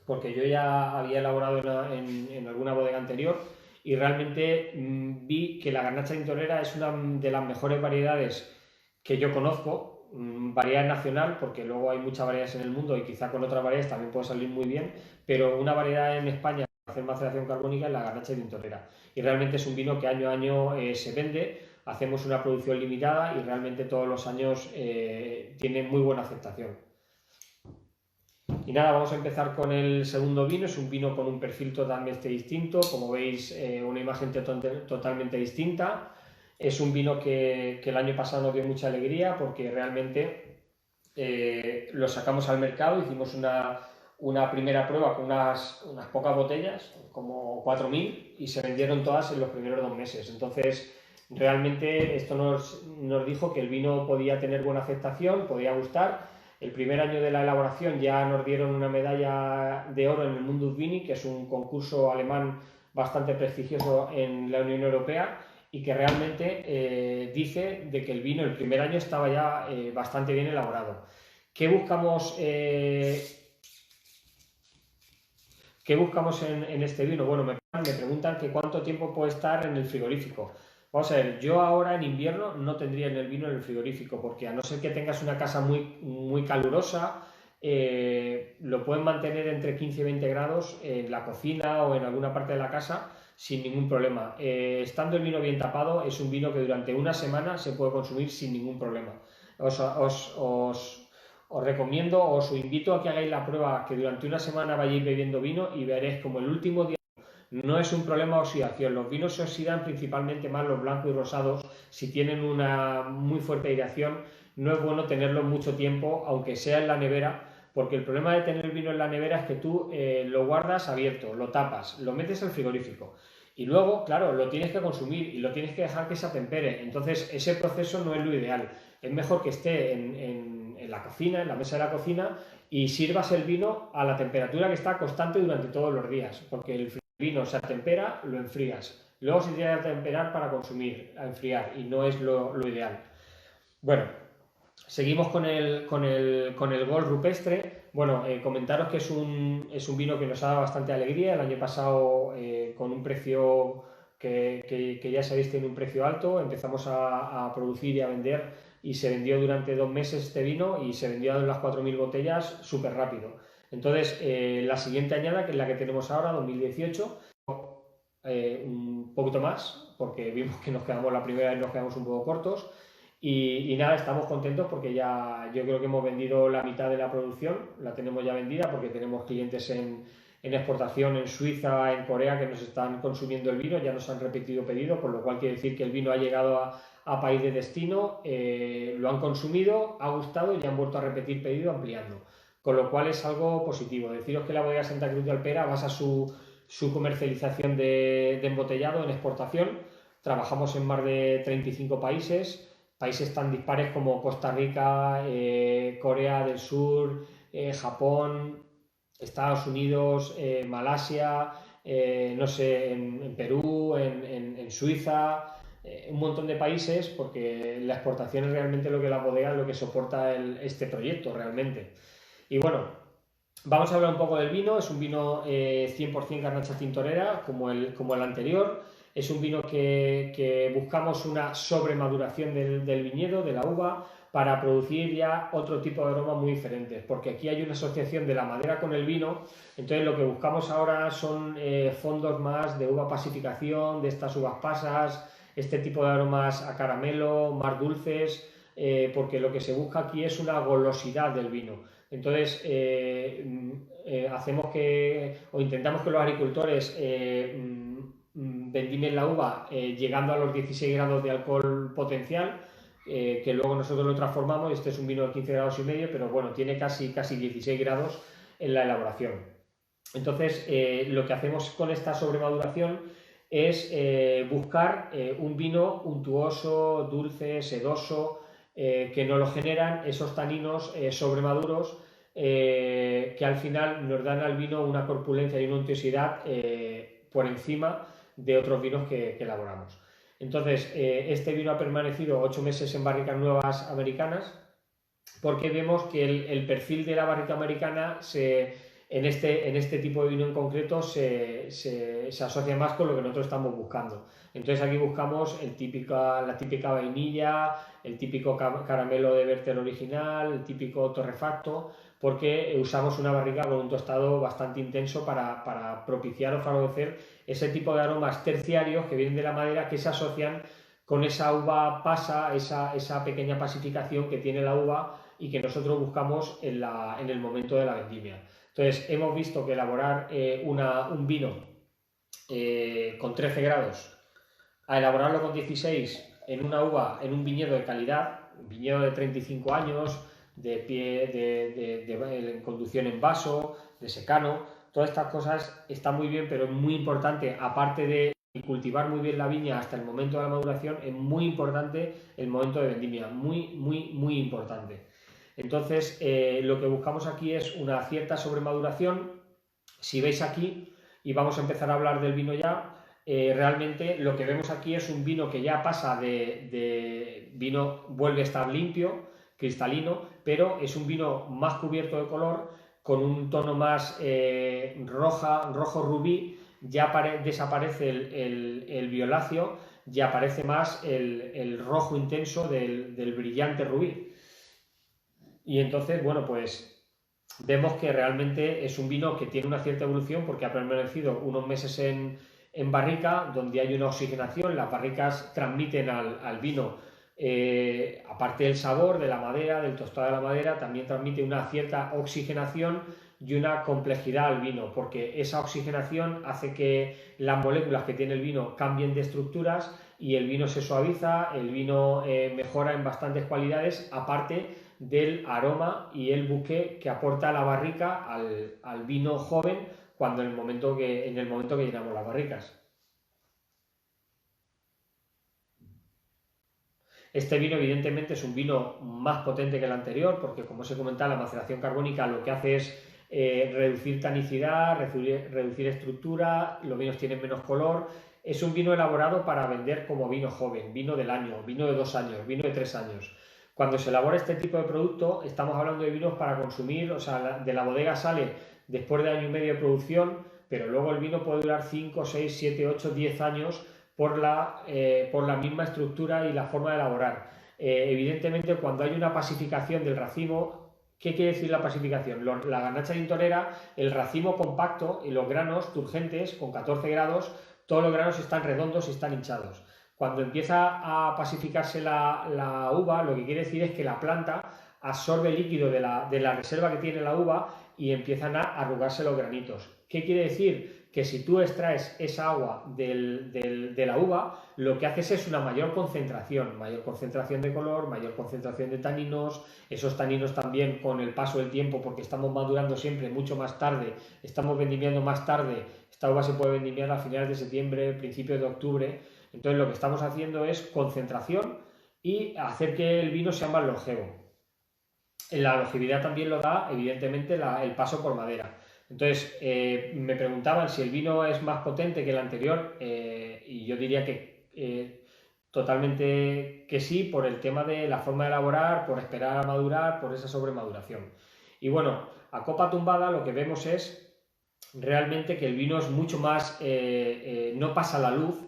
porque yo ya había elaborado en alguna bodega anterior y realmente vi que la Garnacha Tintorera es una de las mejores variedades que yo conozco, variedad nacional, porque luego hay muchas variedades en el mundo y quizá con otras variedades también puede salir muy bien, pero una variedad en España para hacer maceración carbónica es la Garnacha Tintorera. Y realmente es un vino que año a año se vende, hacemos una producción limitada y realmente todos los años tiene muy buena aceptación. Y nada, vamos a empezar con el segundo vino. Es un vino con un perfil totalmente distinto, como veis, una imagen totalmente distinta. Es un vino que el año pasado nos dio mucha alegría porque realmente lo sacamos al mercado, hicimos una primera prueba con unas pocas botellas, como 4.000, y se vendieron todas en los primeros 2 meses. Entonces, realmente esto nos dijo que el vino podía tener buena aceptación, podía gustar. El primer año de la elaboración ya nos dieron una medalla de oro en el Mundus Vini, que es un concurso alemán bastante prestigioso en la Unión Europea, y que realmente dice de que el vino el primer año estaba ya bastante bien elaborado. ¿Qué buscamos, ¿qué buscamos en este vino? Bueno, me preguntan que cuánto tiempo puede estar en el frigorífico. Vamos a ver, yo ahora en invierno no tendría el vino en el frigorífico, porque a no ser que tengas una casa muy calurosa, lo pueden mantener entre 15 y 20 grados en la cocina o en alguna parte de la casa sin ningún problema. Estando el vino bien tapado, es un vino que durante una semana se puede consumir sin ningún problema. Os recomiendo, os invito a que hagáis la prueba, que durante una semana vayáis bebiendo vino y veréis como el último día no es un problema de oxidación. Los vinos se oxidan principalmente más los blancos y rosados si tienen una muy fuerte aireación. No es bueno tenerlo mucho tiempo, aunque sea en la nevera, porque el problema de tener el vino en la nevera es que tú lo guardas abierto, lo tapas, lo metes al frigorífico y luego, claro, lo tienes que consumir y lo tienes que dejar que se atempere. Entonces, ese proceso no es lo ideal. Es mejor que esté en la cocina, en la mesa de la cocina, y sirvas el vino a la temperatura que está constante durante todos los días, porque el vino se atempera, lo enfrías. Luego se tiene que atemperar para consumir, a enfriar, y no es lo ideal. Bueno, seguimos con el Gol Rupestre. Bueno, comentaros que es un vino que nos ha dado bastante alegría. El año pasado, con un precio que ya sabéis tiene un precio alto, empezamos a producir y a vender, y se vendió durante 2 meses este vino y se vendió en las 4.000 botellas súper rápido. Entonces, la siguiente añada, que es la que tenemos ahora, 2018, un poquito más, porque vimos que nos quedamos la primera vez, nos quedamos un poco cortos. Y nada, estamos contentos porque ya yo creo que hemos vendido la mitad de la producción, la tenemos ya vendida porque tenemos clientes en exportación en Suiza, en Corea, que nos están consumiendo el vino, ya nos han repetido pedido, por lo cual quiere decir que el vino ha llegado a país de destino, lo han consumido, ha gustado y han vuelto a repetir pedido ampliando. Con lo cual es algo positivo. Deciros que la bodega Santa Cruz de Alpera basa su comercialización de embotellado en exportación. Trabajamos en más de 35 países tan dispares como Costa Rica, Corea del Sur, Japón, Estados Unidos, Malasia, no sé, en Perú, en Suiza, un montón de países, porque la exportación es realmente lo que la bodega, lo que soporta este proyecto realmente. Y bueno, vamos a hablar un poco del vino. Es un vino 100% Garnacha Tintorera, como el anterior. Es un vino que buscamos una sobremaduración del viñedo, de la uva, para producir ya otro tipo de aromas muy diferentes, porque aquí hay una asociación de la madera con el vino. Entonces lo que buscamos ahora son fondos más de uva pasificación, de estas uvas pasas, este tipo de aromas a caramelo, más dulces, porque lo que se busca aquí es una golosidad del vino. Entonces, hacemos o intentamos que los agricultores vendimen la uva llegando a los 16 grados de alcohol potencial, que luego nosotros lo transformamos. Este es un vino de 15 grados y medio, pero bueno, tiene casi 16 grados en la elaboración. Entonces, lo que hacemos con esta sobremaduración es buscar un vino untuoso, dulce, sedoso, que nos lo generan esos taninos sobremaduros, que al final nos dan al vino una corpulencia y una untuosidad por encima de otros vinos que elaboramos. Entonces, este vino ha permanecido 8 meses en barricas nuevas americanas, porque vemos que el perfil de la barrica americana en este tipo de vino en concreto se asocia más con lo que nosotros estamos buscando. Entonces aquí buscamos la típica vainilla, el típico caramelo de Werther original, el típico torrefacto, porque usamos una barrica con un tostado bastante intenso para propiciar o favorecer ese tipo de aromas terciarios que vienen de la madera, que se asocian con esa uva pasa, esa pequeña pasificación que tiene la uva y que nosotros buscamos en el momento de la vendimia. Entonces, hemos visto que elaborar un vino con 13 grados, a elaborarlo con 16 en una uva, en un viñedo de calidad, un viñedo de 35 años, de pie, de conducción en vaso, de secano. Todas estas cosas están muy bien, pero es muy importante, aparte de cultivar muy bien la viña hasta el momento de la maduración, es muy importante el momento de vendimia, muy importante. Entonces, lo que buscamos aquí es una cierta sobremaduración. Si veis aquí, y vamos a empezar a hablar del vino ya, realmente lo que vemos aquí es un vino que ya pasa de vino, vuelve a estar limpio, cristalino, pero es un vino más cubierto de color, con un tono más rojo rubí. Ya desaparece el violáceo, ya aparece más el rojo intenso del brillante rubí. Y entonces, bueno, pues vemos que realmente es un vino que tiene una cierta evolución porque ha permanecido unos meses en barrica, donde hay una oxigenación. Las barricas transmiten al vino, aparte del sabor de la madera, del tostado de la madera, también transmite una cierta oxigenación y una complejidad al vino, porque esa oxigenación hace que las moléculas que tiene el vino cambien de estructuras y el vino se suaviza, el vino mejora en bastantes cualidades, aparte del aroma y el buque que aporta la barrica al vino joven en el momento que llenamos las barricas. Este vino evidentemente es un vino más potente que el anterior porque, como os he comentado, la maceración carbónica lo que hace es reducir tanicidad, reducir estructura, los vinos tienen menos color. Es un vino elaborado para vender como vino joven, vino del año, vino de 2 años, vino de 3 años. Cuando se elabora este tipo de producto, estamos hablando de vinos para consumir, o sea, de la bodega sale después de año y medio de producción, pero luego el vino puede durar 5, 6, 7, 8, 10 años por la misma estructura y la forma de elaborar. Evidentemente, cuando hay una pasificación del racimo, ¿qué quiere decir la pasificación? La garnacha tintorera, el racimo compacto y los granos turgentes con 14 grados, todos los granos están redondos y están hinchados. Cuando empieza a pasificarse la uva, lo que quiere decir es que la planta absorbe el líquido de la reserva que tiene la uva y empiezan a arrugarse los granitos. ¿Qué quiere decir? Que si tú extraes esa agua de la uva, lo que haces es una mayor concentración de color, mayor concentración de taninos. Esos taninos también, con el paso del tiempo, porque estamos madurando siempre mucho más tarde, estamos vendimiando más tarde, esta uva se puede vendimiar a finales de septiembre, principios de octubre. Entonces lo que estamos haciendo es concentración y hacer que el vino sea más longevo. La longevidad también lo da, evidentemente, el paso por madera. Entonces, me preguntaban si el vino es más potente que el anterior, y yo diría que totalmente que sí, por el tema de la forma de elaborar, por esperar a madurar, por esa sobremaduración. Y bueno, a copa tumbada lo que vemos es realmente que el vino es mucho más, no pasa la luz,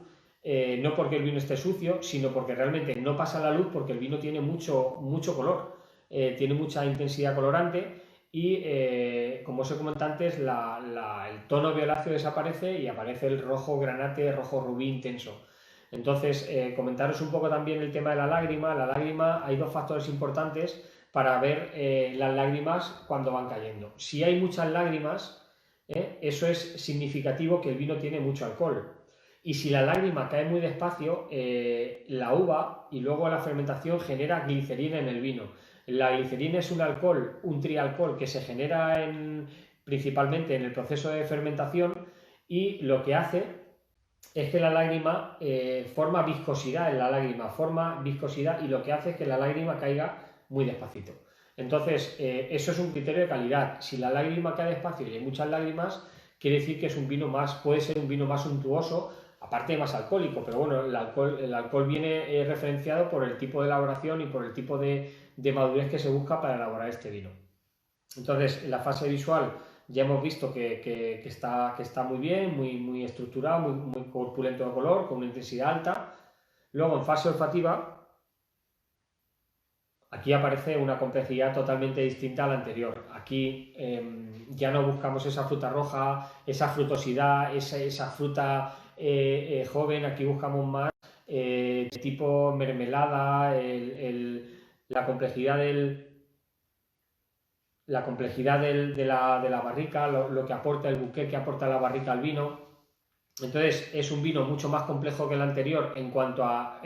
no porque el vino esté sucio, sino porque realmente no pasa la luz porque el vino tiene mucho color, tiene mucha intensidad colorante y, como os he comentado antes, el tono violáceo desaparece y aparece el rojo granate, rojo rubí intenso. Entonces, comentaros un poco también el tema de la lágrima. La lágrima, hay dos factores importantes para ver las lágrimas cuando van cayendo. Si hay muchas lágrimas, eso es significativo que el vino tiene mucho alcohol. Y si la lágrima cae muy despacio, la uva y luego la fermentación genera glicerina en el vino. La glicerina es un alcohol, un trialcohol que se genera principalmente en el proceso de fermentación, y lo que hace es que la lágrima forma viscosidad y lo que hace es que la lágrima caiga muy despacito. Entonces, eso es un criterio de calidad. Si la lágrima cae despacio y hay muchas lágrimas, quiere decir que es un vino puede ser un vino más suntuoso, aparte de más alcohólico, pero bueno, el alcohol viene referenciado por el tipo de elaboración y por el tipo de madurez que se busca para elaborar este vino. Entonces, en la fase visual ya hemos visto que está muy bien, muy estructurado, muy corpulento de color, con una intensidad alta. Luego, en fase olfativa, aquí aparece una complejidad totalmente distinta a la anterior. Aquí ya no buscamos esa fruta roja, esa frutosidad, esa fruta joven. Aquí buscamos más tipo mermelada, la complejidad de la barrica, lo que aporta el buque, que aporta la barrica al vino. Entonces es un vino mucho más complejo que el anterior en cuanto a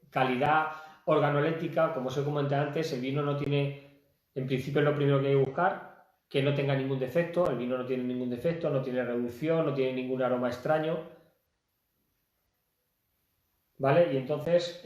calidad organoléptica. Como os he comentado antes, el vino no tiene En principio es lo primero que hay que buscar, que no tenga ningún defecto. El vino no tiene ningún defecto, no tiene reducción, no tiene ningún aroma extraño, ¿vale? Y entonces,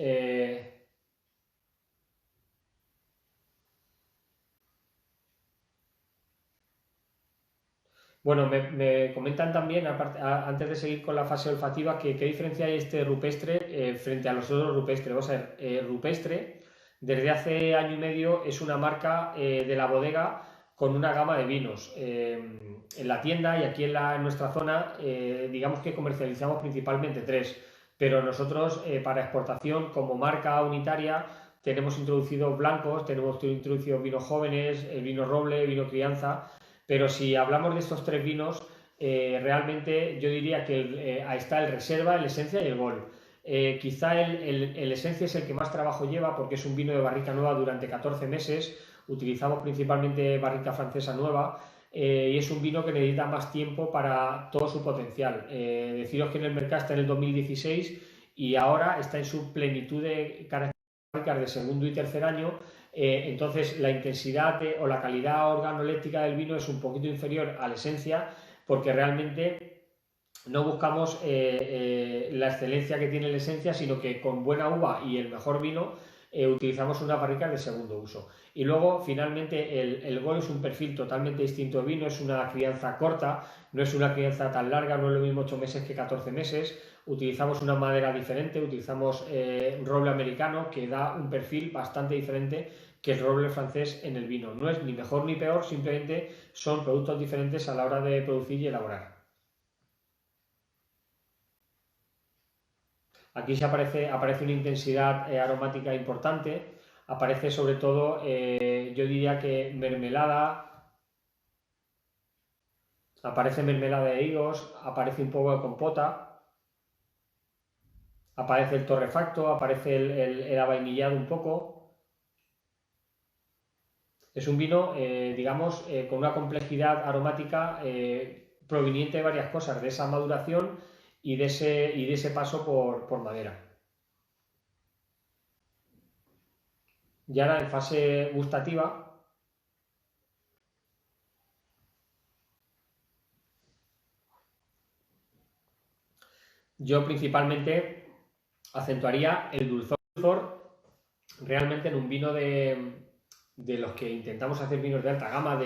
bueno, me comentan también, antes de seguir con la fase olfativa, que qué diferencia hay este rupestre frente a los otros rupestres. Vamos a ver, rupestre desde hace año y medio es una marca de la bodega con una gama de vinos. En la tienda y aquí en nuestra zona, digamos que comercializamos principalmente tres, pero nosotros para exportación como marca unitaria tenemos introducidos blancos, tenemos introducidos vinos jóvenes, el vino roble, vino crianza. Pero si hablamos de estos tres vinos, realmente yo diría que ahí está el Reserva, el Esencia y el Gol. Quizá el Esencia es el que más trabajo lleva porque es un vino de barrica nueva durante 14 meses. Utilizamos principalmente barrica francesa nueva y es un vino que necesita más tiempo para todo su potencial. Deciros que en el mercado está en el 2016 y ahora está en su plenitud de características de segundo y tercer año. Entonces la intensidad o la calidad organoléptica del vino es un poquito inferior a la esencia porque realmente no buscamos la excelencia que tiene la esencia, sino que con buena uva y el mejor vino utilizamos una barrica de segundo uso. Y luego, finalmente, el Gol es un perfil totalmente distinto de vino, es una crianza corta, no es una crianza tan larga, no es lo mismo 8 meses que 14 meses. Utilizamos una madera diferente, utilizamos roble americano que da un perfil bastante diferente que el roble francés en el vino. No es ni mejor ni peor, simplemente son productos diferentes a la hora de producir y elaborar. Aquí aparece una intensidad aromática importante, aparece sobre todo, yo diría que aparece mermelada de higos, aparece un poco de compota, aparece el torrefacto, aparece el avainillado un poco. Es un vino, digamos, con una complejidad aromática proveniente de varias cosas, de esa maduración y de ese paso por madera. Y ahora en fase gustativa, yo principalmente acentuaría el dulzor realmente en un vino de los que intentamos hacer vinos de alta gama,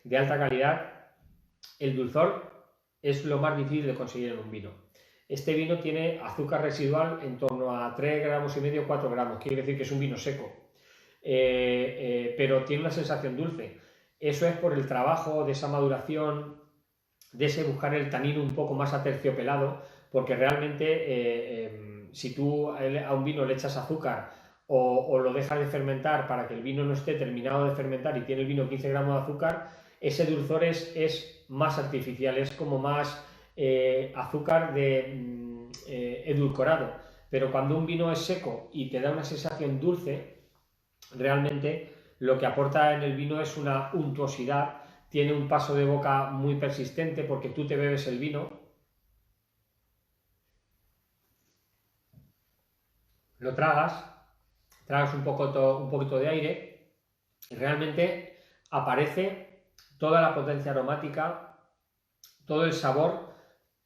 de alta calidad. El dulzor es lo más difícil de conseguir en un vino. Este vino tiene azúcar residual en torno a 3 gramos y medio, 4 gramos, quiere decir que es un vino seco, pero tiene una sensación dulce. Eso es por el trabajo de esa maduración, de ese buscar el tanino un poco más aterciopelado, porque realmente si tú a un vino le echas azúcar o lo dejas de fermentar para que el vino no esté terminado de fermentar y tiene el vino 15 gramos de azúcar, ese dulzor es más artificial, es como más azúcar edulcorado. Pero cuando un vino es seco y te da una sensación dulce, realmente lo que aporta en el vino es una untuosidad, tiene un paso de boca muy persistente porque tú te bebes el vino, lo tragas un poquito de aire y realmente aparece toda la potencia aromática, todo el sabor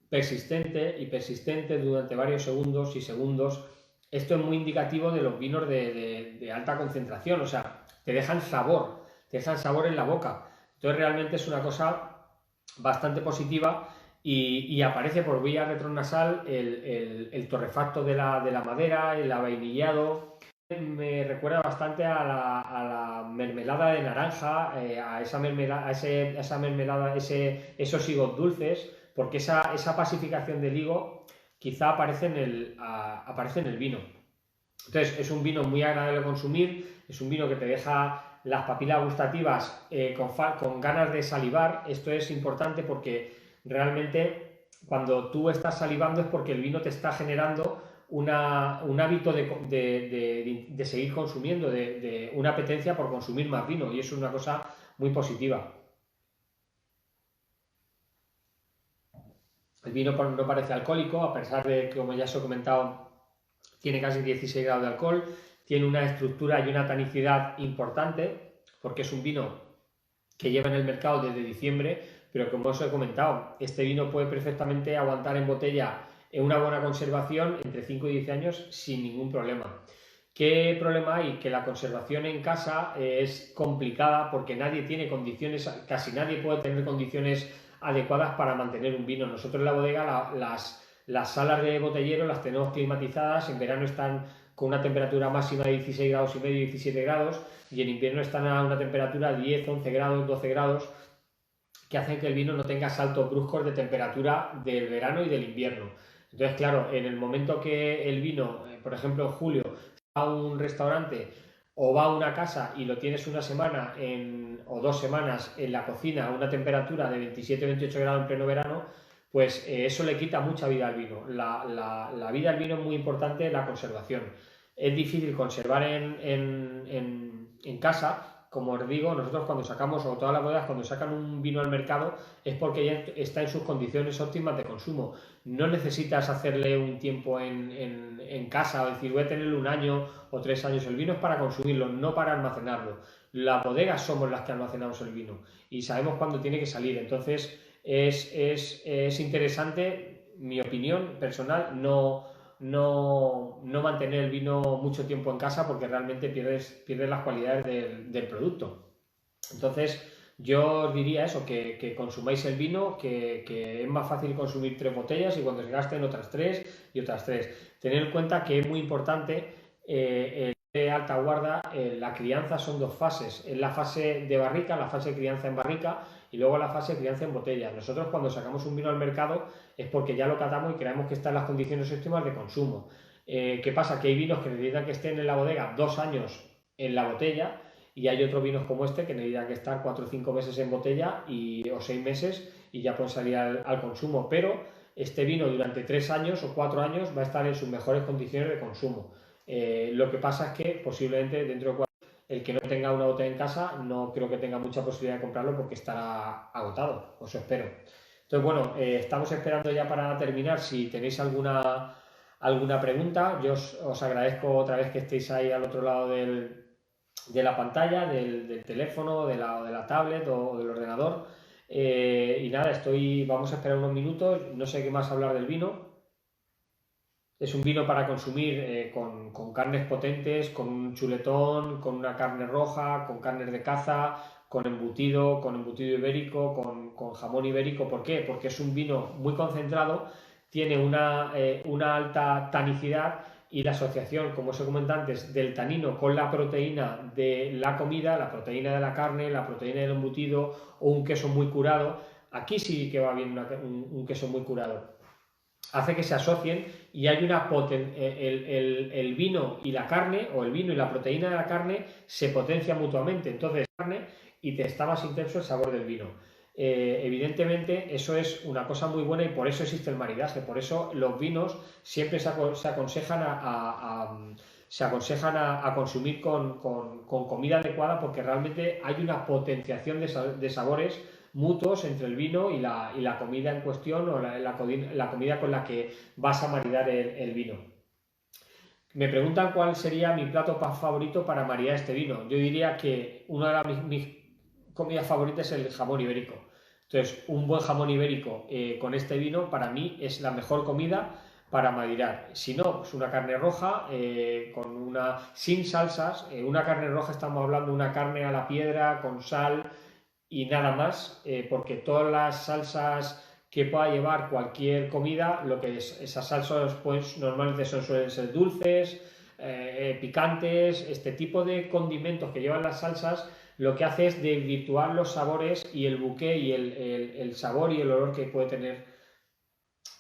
persistente y persistente durante varios segundos y segundos. Esto es muy indicativo de los vinos de alta concentración, o sea, te dejan sabor en la boca. Entonces realmente es una cosa bastante positiva y aparece por vía retronasal el torrefacto de la madera, el avainillado. Me recuerda bastante a la mermelada de naranja, a esa mermelada, esos higos dulces, porque esa pacificación del higo quizá aparece en el vino. Entonces es un vino muy agradable de consumir, es un vino que te deja las papilas gustativas con ganas de salivar. Esto es importante porque realmente cuando tú estás salivando es porque el vino te está generando un hábito de seguir consumiendo, de una apetencia por consumir más vino, y eso es una cosa muy positiva. El vino no parece alcohólico, a pesar de que, como ya os he comentado, tiene casi 16 grados de alcohol, tiene una estructura y una tanicidad importante, porque es un vino que lleva en el mercado desde diciembre, pero como os he comentado, este vino puede perfectamente aguantar en botella en una buena conservación entre 5 y 10 años sin ningún problema. ¿Qué problema hay? Que la conservación en casa es complicada porque nadie tiene condiciones, casi nadie puede tener condiciones adecuadas para mantener un vino. Nosotros en la bodega las salas de botellero las tenemos climatizadas, en verano están con una temperatura máxima de 16 grados y medio, 17 grados, y en invierno están a una temperatura de 10, 11 grados, 12 grados, que hacen que el vino no tenga saltos bruscos de temperatura del verano y del invierno. Entonces, claro, en el momento que el vino, por ejemplo en julio, va a un restaurante o va a una casa y lo tienes una semana o 2 semanas en la cocina a una temperatura de 27-28 grados en pleno verano, pues eso le quita mucha vida al vino. La vida al vino es muy importante, la conservación. Es difícil conservar en casa. Como os digo, nosotros cuando sacamos, o todas las bodegas cuando sacan un vino al mercado, es porque ya está en sus condiciones óptimas de consumo. No necesitas hacerle un tiempo en casa, o decir, voy a tenerlo 1 año o 3 años. El vino es para consumirlo, no para almacenarlo. Las bodegas somos las que almacenamos el vino y sabemos cuándo tiene que salir. Entonces, es interesante, mi opinión personal, no mantener el vino mucho tiempo en casa porque realmente pierdes las cualidades del producto. Entonces, yo os diría eso, que consumáis el vino, que es más fácil consumir 3 botellas y cuando se gasten otras 3 y otras 3. Tened en cuenta que es muy importante de alta guarda, la crianza son 2 fases. Es la fase de barrica, la fase de crianza en barrica, y luego la fase de crianza en botella. Nosotros cuando sacamos un vino al mercado es porque ya lo catamos y creemos que está en las condiciones óptimas de consumo. ¿Qué pasa? Que hay vinos que necesitan que estén en la bodega 2 años en la botella, y hay otros vinos como este que necesitan que estar 4 o 5 meses en botella o 6 meses y ya pueden salir al consumo. Pero este vino durante 3 años o 4 años va a estar en sus mejores condiciones de consumo. Lo que pasa es que posiblemente dentro de 4 años el que no tenga una botella en casa no creo que tenga mucha posibilidad de comprarlo porque estará agotado, eso espero. Entonces, bueno, estamos esperando ya para terminar. Si tenéis alguna pregunta, yo os agradezco otra vez que estéis ahí al otro lado de la pantalla, del teléfono, de la tablet o del ordenador. Y nada, vamos a esperar unos minutos, no sé qué más hablar del vino. Es un vino para consumir con carnes potentes, con un chuletón, con una carne roja, con carnes de caza, con embutido ibérico, con jamón ibérico. ¿Por qué? Porque es un vino muy concentrado, tiene una alta tanicidad, y la asociación, como os he comentado antes, del tanino con la proteína de la comida, la proteína de la carne, la proteína del embutido o un queso muy curado, aquí sí que va bien un queso muy curado, hace que se asocien y hay el vino y la carne, o el vino y la proteína de la carne se potencian mutuamente. Entonces, carne y te está más intenso el sabor del vino. Evidentemente, eso es una cosa muy buena y por eso existe el maridaje. Por eso los vinos siempre se aconsejan a consumir con comida adecuada, porque realmente hay una potenciación de sabores mutuos entre el vino y la comida en cuestión, o la comida con la que vas a maridar el vino. Me preguntan cuál sería mi plato favorito para maridar este vino. Yo diría que una de mis comidas favoritas es el jamón ibérico. Entonces, un buen jamón ibérico con este vino para mí es la mejor comida para maridar. Si no, pues una carne roja sin salsas. Una carne roja, estamos hablando de una carne a la piedra con sal y nada más, porque todas las salsas que pueda llevar cualquier comida, esas salsas pues normalmente suelen ser dulces, picantes. Este tipo de condimentos que llevan las salsas lo que hace es desvirtuar los sabores y el bouquet y el sabor y el olor que puede tener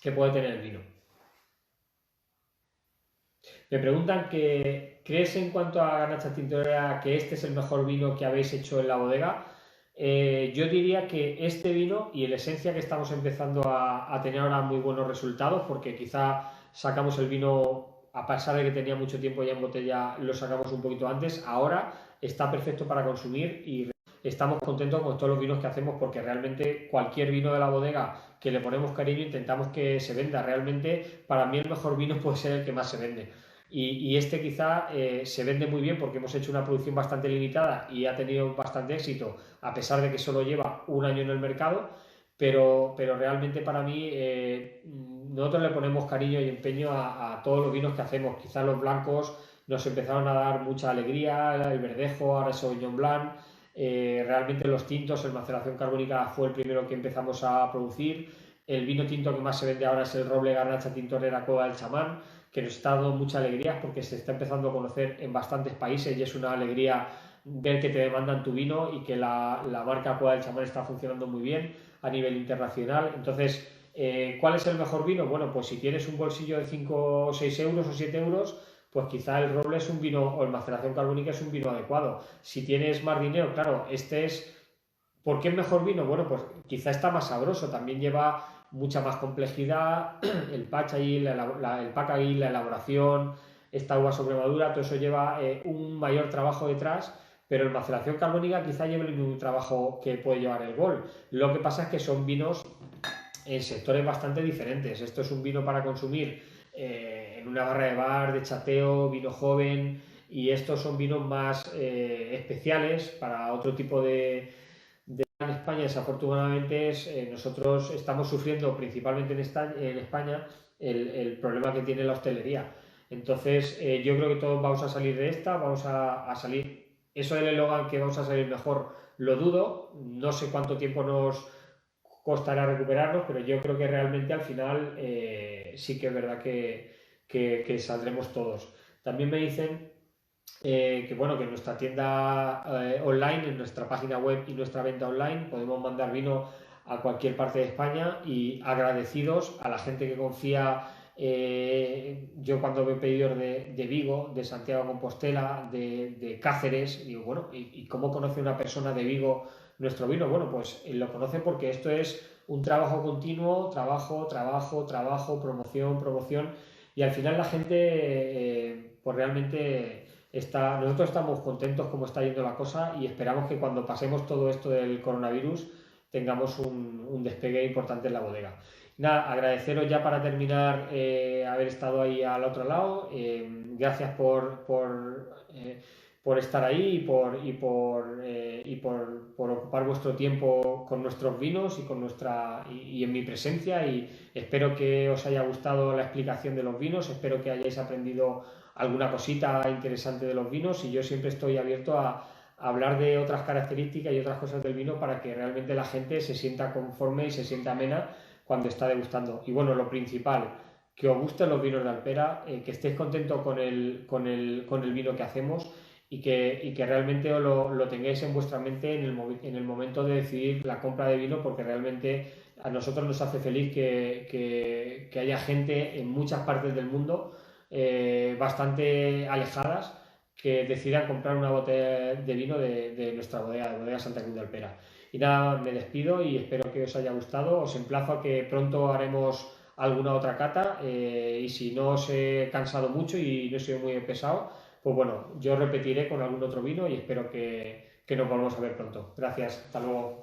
el vino. Me preguntan ¿crees en cuanto a Garnacha Tintorera que este es el mejor vino que habéis hecho en la bodega? Yo diría que este vino y la esencia que estamos empezando a tener ahora muy buenos resultados, porque quizá sacamos el vino, a pesar de que tenía mucho tiempo ya en botella, lo sacamos un poquito antes. Ahora está perfecto para consumir y estamos contentos con todos los vinos que hacemos, porque realmente cualquier vino de la bodega que le ponemos cariño intentamos que se venda. Realmente para mí el mejor vino puede ser el que más se vende. y este quizá se vende muy bien porque hemos hecho una producción bastante limitada y ha tenido bastante éxito, a pesar de que solo lleva un año en el mercado, pero realmente para mí nosotros le ponemos cariño y empeño a todos los vinos que hacemos. Quizá los blancos nos empezaron a dar mucha alegría, el verdejo, ahora el Sauvignon Blanc, realmente los tintos, el maceración carbónica fue el primero que empezamos a producir. El vino tinto que más se vende ahora es el Roble Garnacha Tintorera Cueva del Chamán, que nos está dando mucha alegría porque se está empezando a conocer en bastantes países y es una alegría ver que te demandan tu vino y que la marca Cueva del Chamán está funcionando muy bien a nivel internacional. Entonces, ¿cuál es el mejor vino? Bueno, pues si tienes un bolsillo de 5 o 6 euros o 7 euros, pues quizá el Roble es un vino, o el maceración carbónica es un vino adecuado. Si tienes más dinero, claro, este es... ¿Por qué es mejor vino? Bueno, pues quizá está más sabroso, también lleva mucha más complejidad, el packaging, el packaging, la elaboración, esta uva sobre madura, todo eso lleva un mayor trabajo detrás, pero en maceración carbónica quizá lleve el mismo trabajo que puede llevar el Gol. Lo que pasa es que son vinos en sectores bastante diferentes. Esto es un vino para consumir en una barra de bar, de chateo, vino joven, y estos son vinos más especiales para otro tipo en España. Desafortunadamente nosotros estamos sufriendo principalmente en España el problema que tiene la hostelería. Entonces yo creo que todos vamos a salir de esta, vamos a salir, eso del eslogan que vamos a salir mejor, lo dudo, no sé cuánto tiempo nos costará recuperarnos, pero yo creo que realmente al final sí que es verdad que saldremos todos. También me dicen que bueno, que en nuestra tienda online, en nuestra página web y nuestra venta online podemos mandar vino a cualquier parte de España, y agradecidos a la gente que confía. Yo cuando veo pedidos de Vigo, de Santiago de Compostela, de Cáceres, digo, bueno, ¿y cómo conoce una persona de Vigo nuestro vino? Bueno, pues lo conoce porque esto es un trabajo continuo, trabajo, promoción, promoción, y al final la gente pues realmente nosotros estamos contentos como está yendo la cosa y esperamos que cuando pasemos todo esto del coronavirus tengamos un despegue importante en la bodega. Nada, agradeceros ya para terminar haber estado ahí al otro lado. Gracias por estar ahí por ocupar vuestro tiempo con nuestros vinos y en mi presencia. Y espero que os haya gustado la explicación de los vinos, espero que hayáis aprendido alguna cosita interesante de los vinos, y yo siempre estoy abierto a hablar de otras características y otras cosas del vino para que realmente la gente se sienta conforme y se sienta amena cuando está degustando. Y bueno, lo principal, que os gusten los vinos de Alpera, que estéis contentos con el vino que hacemos, y que realmente lo tengáis en vuestra mente en el momento de decidir la compra de vino, porque realmente a nosotros nos hace feliz que haya gente en muchas partes del mundo bastante alejadas que decidan comprar una botella de vino de nuestra bodega, de Bodega Santa Cruz de Alpera. Y nada, me despido y espero que os haya gustado. Os emplazo a que pronto haremos alguna otra cata, y si no os he cansado mucho y no he sido muy pesado, pues bueno, yo repetiré con algún otro vino y espero que nos volvamos a ver pronto. Gracias, hasta luego.